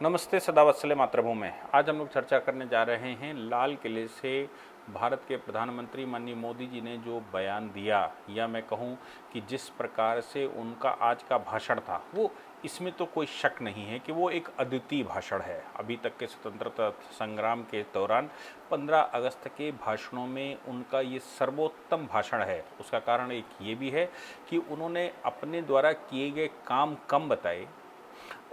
नमस्ते सदावत्सले मातृभूमि। आज हम लोग चर्चा करने जा रहे हैं लाल किले से भारत के प्रधानमंत्री माननीय मोदी जी ने जो बयान दिया, या मैं कहूं कि जिस प्रकार से उनका आज का भाषण था, वो इसमें तो कोई शक नहीं है कि वो एक अद्वितीय भाषण है। अभी तक के स्वतंत्रता संग्राम के दौरान 15 अगस्त के भाषणों में उनका ये सर्वोत्तम भाषण है। उसका कारण एक ये भी है कि उन्होंने अपने द्वारा किए गए काम कम बताए,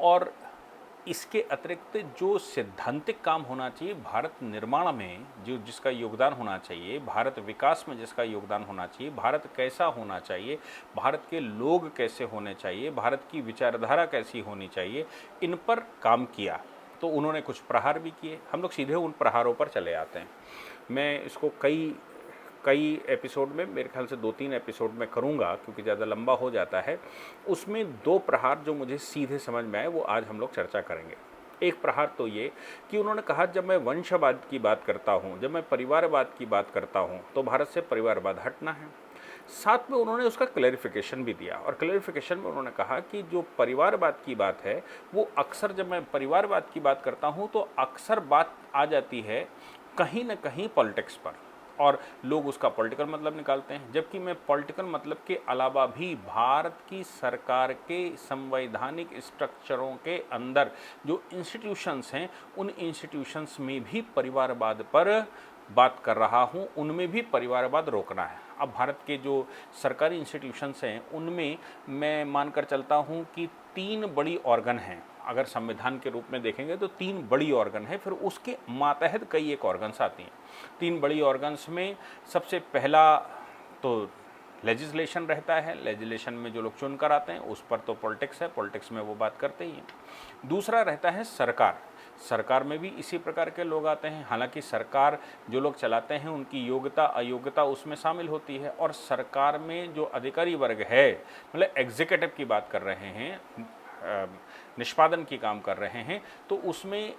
और इसके अतिरिक्त जो सैद्धांतिक काम होना चाहिए भारत निर्माण में, जो जिसका योगदान होना चाहिए, भारत विकास में जिसका योगदान होना चाहिए, भारत कैसा होना चाहिए, भारत के लोग कैसे होने चाहिए, भारत की विचारधारा कैसी होनी चाहिए, इन पर काम किया। तो उन्होंने कुछ प्रहार भी किए। हम लोग सीधे उन प्रहारों पर चले आते हैं। मैं इसको कई कई एपिसोड में, मेरे ख्याल से 2-3 एपिसोड में करूंगा, क्योंकि ज़्यादा लंबा हो जाता है। उसमें 2 प्रहार जो मुझे सीधे समझ में आए वो आज हम लोग चर्चा करेंगे। एक प्रहार तो ये कि उन्होंने कहा, जब मैं वंशवाद की बात करता हूँ, जब मैं परिवारवाद की बात करता हूँ, तो भारत से परिवारवाद हटना है। साथ में उन्होंने उसका क्लैरिफिकेशन भी दिया, और क्लैरिफिकेशन में उन्होंने कहा कि जो परिवारवाद की बात है वो अक्सर, जब मैं परिवारवाद की बात करता हूँ तो अक्सर बात आ जाती है कहीं ना कहीं पॉलिटिक्स पर, और लोग उसका पॉलिटिकल मतलब निकालते हैं। जबकि मैं पॉलिटिकल मतलब के अलावा भी भारत की सरकार के संवैधानिक स्ट्रक्चरों के अंदर जो इंस्टीट्यूशंस हैं, उन इंस्टीट्यूशंस में भी परिवारवाद पर बात कर रहा हूं। उनमें भी परिवारवाद रोकना है। अब भारत के जो सरकारी इंस्टीट्यूशंस हैं, उनमें मैं मानकर चलता हूं कि 3 बड़ी ऑर्गन हैं। अगर संविधान के रूप में देखेंगे तो 3 बड़ी ऑर्गन है, फिर उसके मातहत कई एक ऑर्गन्स आती हैं। 3 बड़ी ऑर्गन्स में सबसे पहला तो लेजिस्लेशन रहता है। लेजिस्लेशन में जो लोग चुनकर आते हैं उस पर तो पॉलिटिक्स है, पॉलिटिक्स में वो बात करते ही हैं। दूसरा रहता है सरकार। सरकार में भी इसी प्रकार के लोग आते हैं। हालांकि सरकार जो लोग चलाते हैं उनकी योग्यता अयोग्यता उसमें शामिल होती है, और सरकार में जो अधिकारी वर्ग है, मतलब एग्जीक्यूटिव की बात कर रहे हैं, निष्पादन की काम कर रहे हैं, तो उसमें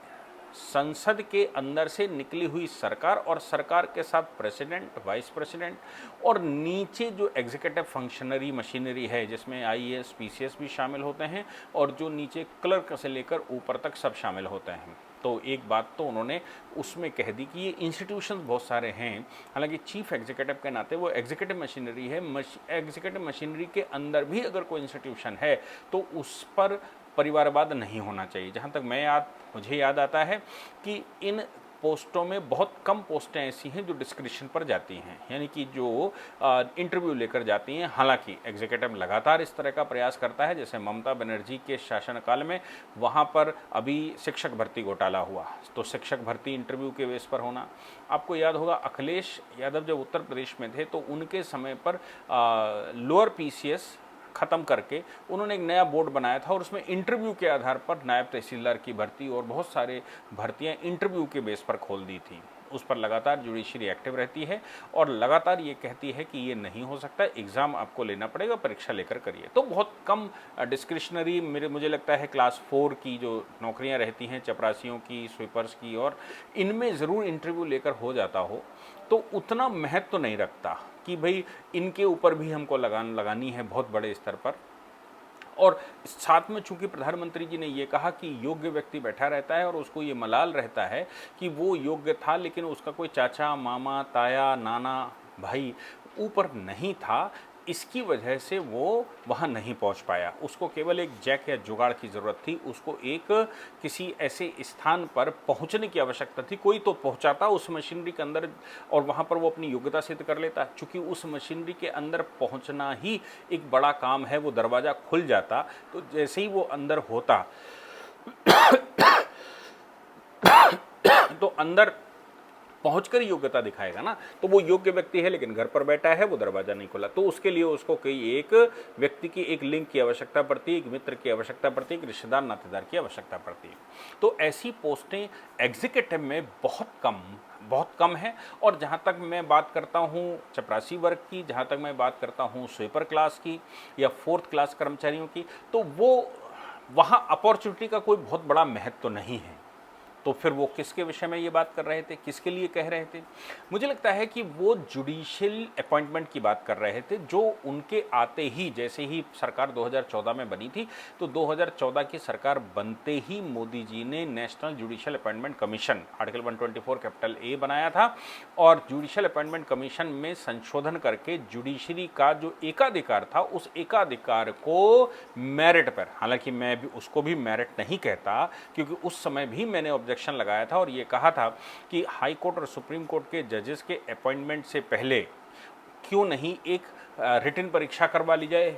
संसद के अंदर से निकली हुई सरकार, और सरकार के साथ प्रेसिडेंट, वाइस प्रेसिडेंट, और नीचे जो एग्जीक्यूटिव फंक्शनरी मशीनरी है, जिसमें आईएएस पीसीएस भी शामिल होते हैं, और जो नीचे क्लर्क से लेकर ऊपर तक सब शामिल होते हैं। तो एक बात तो उन्होंने उसमें कह दी कि ये इंस्टीट्यूशंस बहुत सारे हैं। हालांकि चीफ एग्जीक्यूटिव के नाते वो एग्जीक्यूटिव मशीनरी है। एग्जीक्यूटिव मशीनरी के अंदर भी अगर कोई इंस्टीट्यूशन है तो उस पर परिवारवाद नहीं होना चाहिए। जहाँ तक मुझे याद आता है कि इन पोस्टों में बहुत कम पोस्टें ऐसी हैं जो डिस्क्रिप्शन पर जाती हैं, यानी कि जो इंटरव्यू लेकर जाती हैं। हालांकि एग्जीक्यूटिव लगातार इस तरह का प्रयास करता है। जैसे ममता बनर्जी के शासनकाल में वहाँ पर अभी शिक्षक भर्ती घोटाला हुआ, तो शिक्षक भर्ती इंटरव्यू के बेस पर होना। आपको याद होगा अखिलेश यादव जब उत्तर प्रदेश में थे तो उनके समय पर लोअर पीसीएस ख़त्म करके उन्होंने एक नया बोर्ड बनाया था, और उसमें इंटरव्यू के आधार पर नायब तहसीलदार की भर्ती और बहुत सारे भर्तियां इंटरव्यू के बेस पर खोल दी थी। उस पर लगातार जुडिशरी एक्टिव रहती है और लगातार ये कहती है कि ये नहीं हो सकता, एग्ज़ाम आपको लेना पड़ेगा, परीक्षा लेकर करिए। तो बहुत कम डिस्क्रिशनरी मुझे लगता है क्लास 4 की जो नौकरियां रहती हैं, चपरासियों की, स्वीपर्स की, और इनमें ज़रूर इंटरव्यू लेकर हो जाता हो, तो उतना महत्व तो नहीं रखता कि भाई इनके ऊपर भी हमको लगानी है बहुत बड़े स्तर पर। और साथ में चूंकि प्रधानमंत्री जी ने ये कहा कि योग्य व्यक्ति बैठा रहता है और उसको ये मलाल रहता है कि वो योग्य था, लेकिन उसका कोई चाचा, मामा, ताया, नाना, भाई ऊपर नहीं था, इसकी वजह से वो वहाँ नहीं पहुँच पाया। उसको केवल एक जैक या जुगाड़ की ज़रूरत थी। उसको एक किसी ऐसे स्थान पर पहुँचने की आवश्यकता थी। कोई तो पहुँचाता उस मशीनरी के अंदर, और वहाँ पर वो अपनी योग्यता सिद्ध कर लेता। चूँकि उस मशीनरी के अंदर पहुँचना ही एक बड़ा काम है, वो दरवाज़ा खुल जाता, तो जैसे ही वो अंदर होता तो अंदर पहुंचकर योग्यता दिखाएगा ना, तो वो योग्य व्यक्ति है लेकिन घर पर बैठा है, वो दरवाजा नहीं खुला। तो उसके लिए उसको कोई एक व्यक्ति की, एक लिंक की आवश्यकता पड़ती है, एक मित्र की आवश्यकता पड़ती है, एक रिश्तेदार नातेदार की आवश्यकता पड़ती है। तो ऐसी पोस्टें एग्जीक्यूटिव में बहुत कम है। और जहाँ तक मैं बात करता हूँ चपरासी वर्ग की, जहाँ तक मैं बात करता हूँ स्वीपर क्लास की या 4th क्लास कर्मचारियों की, तो वो वहाँ अपॉर्चुनिटी का कोई बहुत बड़ा महत्व तो नहीं है। तो फिर वो किसके विषय में ये बात कर रहे थे, किसके लिए कह रहे थे? मुझे लगता है कि वो जुडिशियल अपॉइंटमेंट की बात कर रहे थे, जो उनके आते ही, जैसे ही सरकार 2014 में बनी थी, तो 2014 की सरकार बनते ही मोदी जी ने national judicial appointment commission article 124 capital A बनाया था और जुडिशियल अपॉइंटमेंट कमीशन में संशोधन करके जुडिशरी का जो एकाधिकार था, उस एकाधिकार को मेरिट पर, हालांकि मैं भी उसको भी मेरिट नहीं कहता, क्योंकि उस समय भी मैंने ऑब्जेक्शन लगाया था और ये कहा था कि हाई कोर्ट और सुप्रीम कोर्ट के जजेस के अपॉइंटमेंट से पहले क्यों नहीं एक रिटन परीक्षा करवा ली जाए,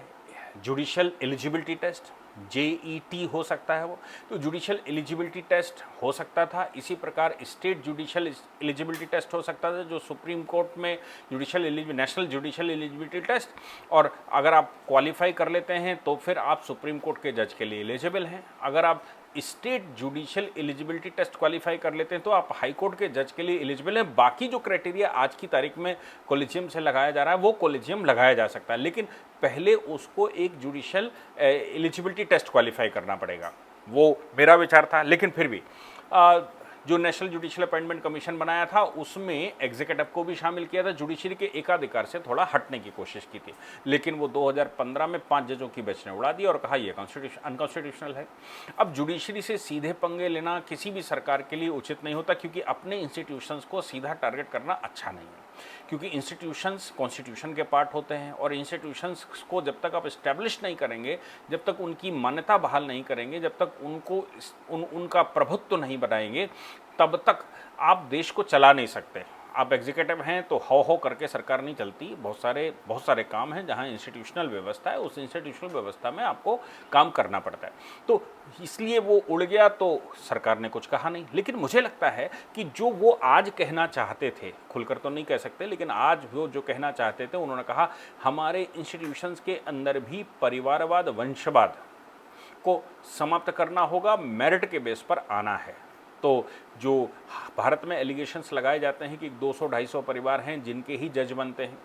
जुडिशियल एलिजिबिलिटी टेस्ट, जेईटी हो सकता है वो, तो जुडिशियल एलिजिबिलिटी टेस्ट हो सकता था। इसी प्रकार स्टेट जुडिशियल एलिजिबिलिटी टेस्ट हो सकता था, जो सुप्रीम कोर्ट में नेशनल जुडिशियल एलिजिबिलिटी टेस्ट, और अगर आप क्वालिफाई कर लेते हैं तो फिर आप सुप्रीम कोर्ट के जज के लिए एलिजिबल हैं। अगर आप state judicial eligibility test qualify कर लेते हैं तो आप हाई कोर्ट के जज के लिए एलिजिबल हैं। बाकी जो क्राइटेरिया आज की तारीख में कॉलेजियम से लगाया जा रहा है, वो कॉलेजियम लगाया जा सकता है, लेकिन पहले उसको एक जुडिशियल एलिजिबिलिटी टेस्ट क्वालिफाई करना पड़ेगा। वो मेरा विचार था, लेकिन फिर भी जो नेशनल जुडिशियल अपॉइंटमेंट कमीशन बनाया था उसमें एग्जीक्यूटिव को भी शामिल किया था, जुडिशरी के एकाधिकार से थोड़ा हटने की कोशिश की थी, लेकिन वो 2015 में 5 जजों की बेंच ने उड़ा दी और कहा यह अनकॉन्स्टिट्यूशनल है। अब जुडिशरी से सीधे पंगे लेना किसी भी सरकार के लिए उचित नहीं होता, क्योंकि अपने इंस्टीट्यूशंस को सीधा टारगेट करना अच्छा नहीं है, क्योंकि इंस्टीट्यूशंस कॉन्स्टिट्यूशन के पार्ट होते हैं और इंस्टीट्यूशंस को जब तक आप इस्टेब्लिश नहीं करेंगे, जब तक उनकी मान्यता बहाल नहीं करेंगे, जब तक उनको उनका प्रभुत्व नहीं बनाएंगे, तब तक आप देश को चला नहीं सकते। आप एग्जीक्यूटिव हैं तो हो करके सरकार नहीं चलती। बहुत सारे काम हैं जहां इंस्टीट्यूशनल व्यवस्था है, उस इंस्टीट्यूशनल व्यवस्था में आपको काम करना पड़ता है। तो इसलिए वो उड़ गया तो सरकार ने कुछ कहा नहीं। लेकिन मुझे लगता है कि जो वो आज कहना चाहते थे, खुलकर तो नहीं कह सकते, लेकिन आज वो जो कहना चाहते थे, उन्होंने कहा हमारे इंस्टीट्यूशंस के अंदर भी परिवारवाद, वंशवाद को समाप्त करना होगा, मेरिट के बेस पर आना है। तो जो भारत में एलिगेशंस लगाए जाते हैं कि 200-250 परिवार हैं जिनके ही जज बनते हैं,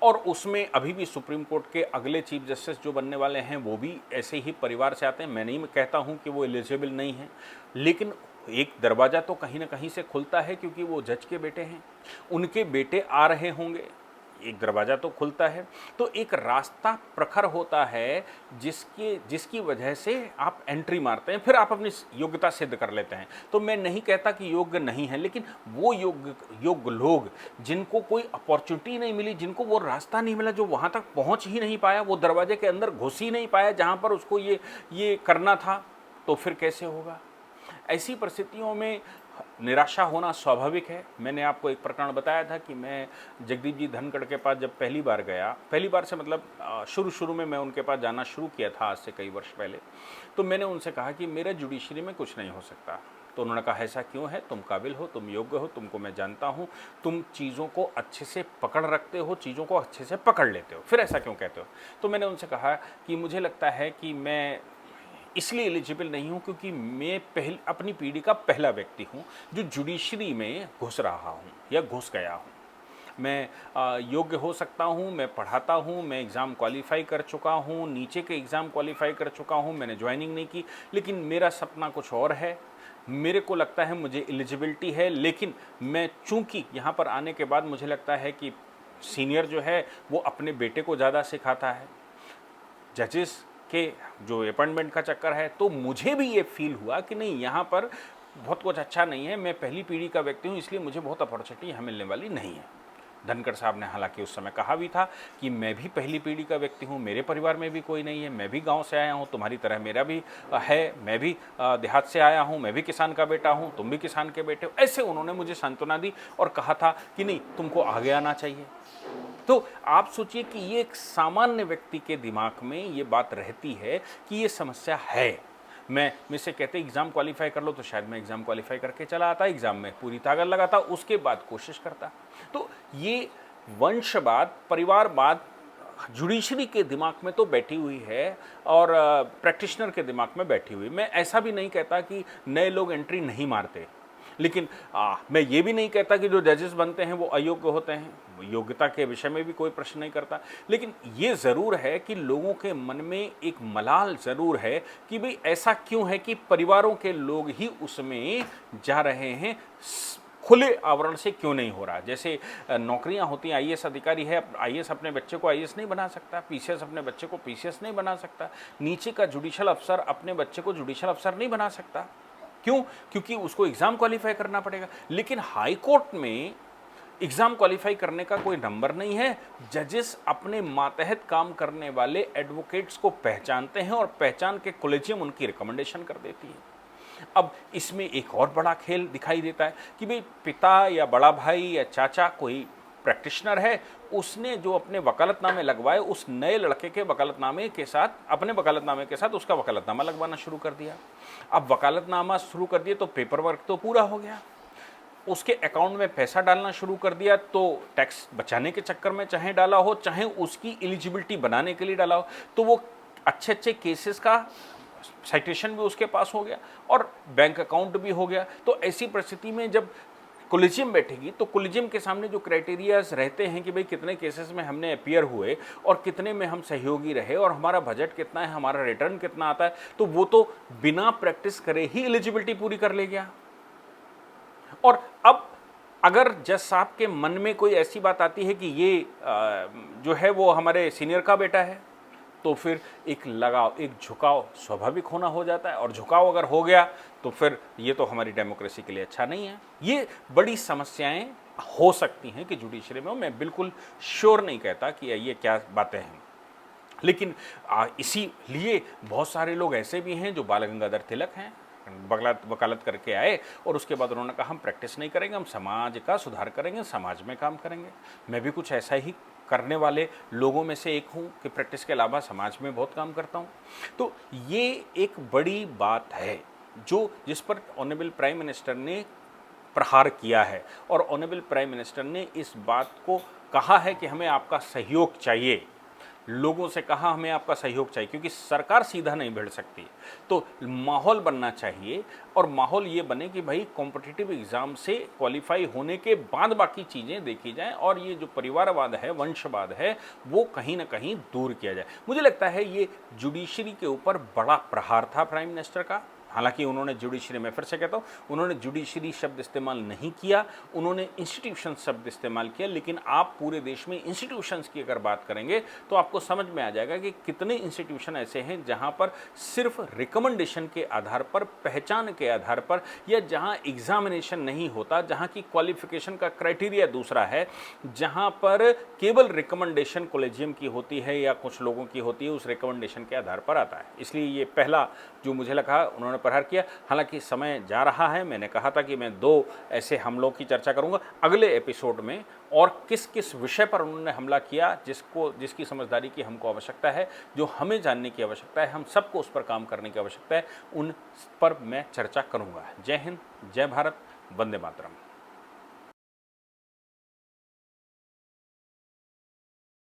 और उसमें अभी भी सुप्रीम कोर्ट के अगले चीफ जस्टिस जो बनने वाले हैं वो भी ऐसे ही परिवार से आते हैं। मैं नहीं कहता हूं कि वो एलिजिबल नहीं हैं, लेकिन एक दरवाज़ा तो कहीं ना कहीं से खुलता है, क्योंकि वो जज के बेटे हैं, उनके बेटे आ रहे होंगे, एक दरवाज़ा तो खुलता है। तो एक रास्ता प्रखर होता है जिसकी वजह से आप एंट्री मारते हैं, फिर आप अपनी योग्यता सिद्ध कर लेते हैं। तो मैं नहीं कहता कि योग्य नहीं है, लेकिन वो योग्य लोग जिनको कोई अपॉर्चुनिटी नहीं मिली, जिनको वो रास्ता नहीं मिला, जो वहाँ तक पहुँच ही नहीं पाया, वो दरवाजे के अंदर घुस ही नहीं पाया जहाँ पर उसको ये करना था, तो फिर कैसे होगा? ऐसी परिस्थितियों में निराशा होना स्वाभाविक है। मैंने आपको एक प्रकरण बताया था कि मैं जगदीप जी धनखड़ के पास जब पहली बार गया, पहली बार से मतलब शुरू में मैं उनके पास जाना शुरू किया था आज से कई वर्ष पहले, तो मैंने उनसे कहा कि मेरे जुडिशरी में कुछ नहीं हो सकता। तो उन्होंने कहा ऐसा क्यों है? तुम काबिल हो, तुम योग्य हो, तुमको मैं जानता हूँ, तुम चीज़ों को अच्छे से पकड़ रखते हो, चीज़ों को अच्छे से पकड़ लेते हो, फिर ऐसा क्यों कहते हो? तो मैंने उनसे कहा कि मुझे लगता है कि मैं इसलिए एलिजिबल नहीं हूं क्योंकि मैं अपनी पीढ़ी का पहला व्यक्ति हूं जो जुडिशरी में घुस रहा हूं या घुस गया हूं। मैं योग्य हो सकता हूं, मैं पढ़ाता हूं, मैं एग्ज़ाम क्वालिफाई कर चुका हूं, नीचे के एग्ज़ाम क्वालिफाई कर चुका हूं, मैंने ज्वाइनिंग नहीं की, लेकिन मेरा सपना कुछ और है। मेरे को लगता है मुझे एलिजिबिलिटी है, लेकिन मैं चूंकि यहाँ पर आने के बाद मुझे लगता है कि सीनियर जो है वो अपने बेटे को ज़्यादा सिखाता है, जजेस के जो अपॉइंटमेंट का चक्कर है, तो मुझे भी ये फील हुआ कि नहीं, यहाँ पर बहुत कुछ अच्छा नहीं है, मैं पहली पीढ़ी का व्यक्ति हूँ, इसलिए मुझे बहुत अपॉर्चुनिटी यहाँ मिलने वाली नहीं है। धनखड़ साहब ने हालांकि उस समय कहा भी था कि मैं भी पहली पीढ़ी का व्यक्ति हूँ, मेरे परिवार में भी कोई नहीं है, मैं भी गांव से आया हूँ, तुम्हारी तरह मेरा भी है, मैं भी देहात से आया हूँ, मैं भी किसान का बेटा हूँ, तुम भी किसान के बेटे हो। ऐसे उन्होंने मुझे सांत्वना दी और कहा था कि नहीं, तुमको आगे आना चाहिए। तो आप सोचिए कि ये एक सामान्य व्यक्ति के दिमाग में ये बात रहती है कि ये समस्या है। मैं से कहते एग्ज़ाम क्वालिफाई कर लो, तो शायद मैं एग्ज़ाम क्वालिफाई करके चला आता, एग्ज़ाम में पूरी ताकत लगाता, उसके बाद कोशिश करता। तो ये वंशवाद, परिवारवाद जुडिशरी के दिमाग में तो बैठी हुई है और प्रैक्टिशनर के दिमाग में बैठी हुई। मैं ऐसा भी नहीं कहता कि नए लोग एंट्री नहीं मारते, लेकिन मैं ये भी नहीं कहता कि जो जजेस बनते हैं वो अयोग्य होते हैं, योग्यता के विषय में भी कोई प्रश्न नहीं करता, लेकिन ये ज़रूर है कि लोगों के मन में एक मलाल ज़रूर है कि भाई ऐसा क्यों है कि परिवारों के लोग ही उसमें जा रहे हैं, खुले आवरण से क्यों नहीं हो रहा। जैसे नौकरियां होती हैं, आईएएस अधिकारी है, आईएएस अपने बच्चे को आईएएस नहीं बना सकता, पीसीएस अपने बच्चे को पीसीएस नहीं बना सकता, नीचे का जुडिशल अफसर अपने बच्चे को जुडिशल अफसर नहीं बना सकता। क्यों? क्योंकि उसको एग्जाम क्वालिफाई करना पड़ेगा। लेकिन हाई कोर्ट में एग्जाम क्वालिफाई करने का कोई नंबर नहीं है। जजेस अपने मातहत काम करने वाले एडवोकेट्स को पहचानते हैं और पहचान के कॉलेजियम उनकी रिकमेंडेशन कर देती है। अब इसमें एक और बड़ा खेल दिखाई देता है कि भाई पिता या बड़ा भाई या चाचा कोई प्रैक्टिशनर है, उसने जो अपने वकालतनामे लगवाए उस नए लड़के के वकालतनामे के साथ, अपने वकालतनामे के साथ उसका वकालतनामा लगवाना शुरू कर दिया। अब वकालतनामा शुरू कर दिया तो पेपर वर्क तो पूरा हो गया, उसके अकाउंट में पैसा डालना शुरू कर दिया, तो टैक्स बचाने के चक्कर में चाहे डाला हो चाहे उसकी एलिजिबिलिटी बनाने के लिए डाला हो, तो वो अच्छे अच्छे केसेस का साइटेशन भी उसके पास हो गया और बैंक अकाउंट भी हो गया। तो ऐसी परिस्थिति में जब कोलिजियम बैठेगी तो कोलिजियम के सामने जो क्राइटेरियाज रहते हैं कि भाई कितने केसेस में हमने अपीयर हुए और कितने में हम सहयोगी रहे और हमारा बजट कितना है, हमारा रिटर्न कितना आता है, तो वो तो बिना प्रैक्टिस करे ही एलिजिबिलिटी पूरी कर ले गया। और अब अगर जज साहब के मन में कोई ऐसी बात आती है कि ये जो है वो हमारे सीनियर का बेटा है, तो फिर एक लगाव, एक झुकाव स्वाभाविक होना हो जाता है, और झुकाव अगर हो गया तो फिर ये तो हमारी डेमोक्रेसी के लिए अच्छा नहीं है। ये बड़ी समस्याएं हो सकती हैं कि जुडिशरी में, मैं बिल्कुल श्योर नहीं कहता कि ये क्या बातें हैं, लेकिन इसीलिए बहुत सारे लोग ऐसे भी हैं जो बाल गंगाधर तिलक हैं, वकालत करके आए और उसके बाद उन्होंने कहा हम प्रैक्टिस नहीं करेंगे, हम समाज का सुधार करेंगे, समाज में काम करेंगे। मैं भी कुछ ऐसा ही करने वाले लोगों में से एक हूं कि प्रैक्टिस के अलावा समाज में बहुत काम करता हूं। तो ये एक बड़ी बात है जो जिस पर ऑनरेबल प्राइम मिनिस्टर ने प्रहार किया है, और ऑनरेबल प्राइम मिनिस्टर ने इस बात को कहा है कि हमें आपका सहयोग चाहिए, लोगों से कहा हमें आपका सहयोग चाहिए, क्योंकि सरकार सीधा नहीं भिड़ सकती। तो माहौल बनना चाहिए, और माहौल ये बने कि भाई कॉम्पिटिटिव एग्ज़ाम से क्वालिफाई होने के बाद बाकी चीज़ें देखी जाएं, और ये जो परिवारवाद है, वंशवाद है, वो कहीं ना कहीं दूर किया जाए। मुझे लगता है ये जुडिशरी के ऊपर बड़ा प्रहार था प्राइम मिनिस्टर का। हालांकि उन्होंने जुडिशरी, मैं फिर से कहता हूँ, उन्होंने जुडिशरी शब्द इस्तेमाल नहीं किया, उन्होंने इंस्टीट्यूशन शब्द इस्तेमाल किया। लेकिन आप पूरे देश में इंस्टीट्यूशंस की अगर बात करेंगे तो आपको समझ में आ जाएगा कि कितने इंस्टीट्यूशन ऐसे हैं जहाँ पर सिर्फ रिकमेंडेशन के आधार पर, पहचान के आधार पर, या जहाँ एग्जामिनेशन नहीं होता, जहाँ की क्वालिफिकेशन का क्राइटेरिया दूसरा है, जहाँ पर केवल रिकमेंडेशन कॉलेजियम की होती है या कुछ लोगों की होती है, उस रिकमेंडेशन के आधार पर आता है। इसलिए ये पहला जो मुझे लगा उन्होंने प्रहार किया। हालांकि समय जा रहा है, मैंने कहा था कि मैं 2 ऐसे हमलों की चर्चा करूंगा अगले एपिसोड में, और किस किस विषय पर उन्होंने हमला किया जिसकी समझदारी की हमको आवश्यकता है, जो हमें जानने की आवश्यकता है, हम सबको उस पर काम करने की आवश्यकता है, उन पर मैं चर्चा करूंगा। जय हिंद, जय भारत, वंदे मातरम।